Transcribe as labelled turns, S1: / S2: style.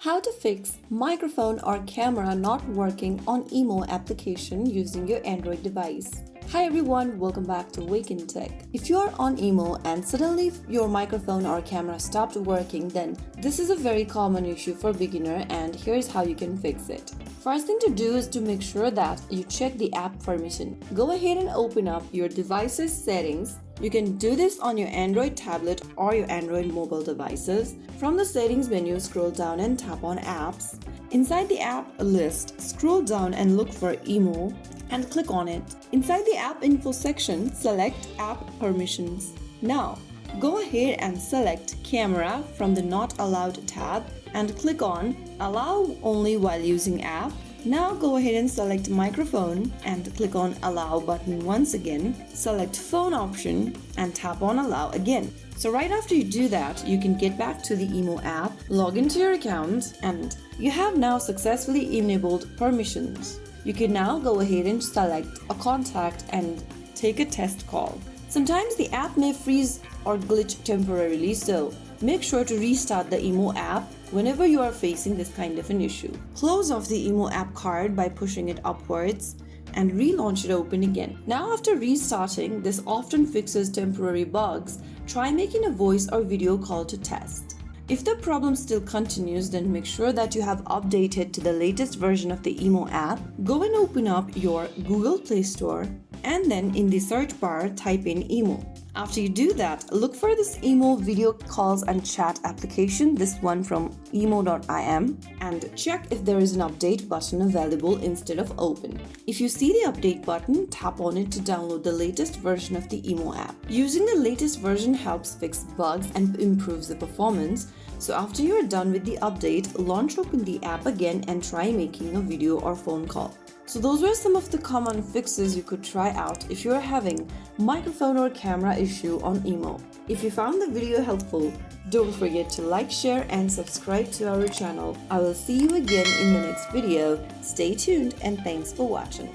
S1: How to fix microphone or camera not working on Emo application using your Android device. Hi everyone, welcome back to Wake&Tech. If you are on Emo and suddenly your microphone or camera stopped working, then this is a very common issue for beginner and here's how you can fix it. First thing to do is to make sure that you check the app permission. Go ahead and open up your device's settings. You can do this on your Android tablet or your Android mobile devices. From the settings menu, scroll down and tap on apps. Inside the app list, scroll down and look for Emo and click on it. Inside the app info section, select app permissions. Now, go ahead and select camera from the not allowed tab and click on allow only while using app. Now go ahead and select microphone and click on allow button once again. Select phone option and tap on allow again. So right after you do that, you can get back to the Emo app, log into your account, and you have now successfully enabled permissions. You can now go ahead and select a contact and take a test call. Sometimes the app may freeze or glitch temporarily, so make sure to restart the Emo app whenever you are facing this kind of an issue. Close off the Emo app card by pushing it upwards and relaunch it open again. Now after restarting, this often fixes temporary bugs. Try making a voice or video call to test. If the problem still continues, then make sure that you have updated to the latest version of the Emo app. Go and open up your Google Play Store and then in the search bar type in Emo. After you do that, look for this Emo video calls and chat application, this one from emo.im, and check if there is an update button available instead of open. If you see the update button, tap on it to download the latest version of the Emo app. Using the latest version helps fix bugs and improves the performance. So after you are done with the update, launch open the app again and try making a video or phone call. So those were some of the common fixes you could try out if you are having microphone or camera issue on Emo. If you found the video helpful, don't forget to like, share and subscribe to our channel. I will see you again in the next video. Stay tuned and thanks for watching.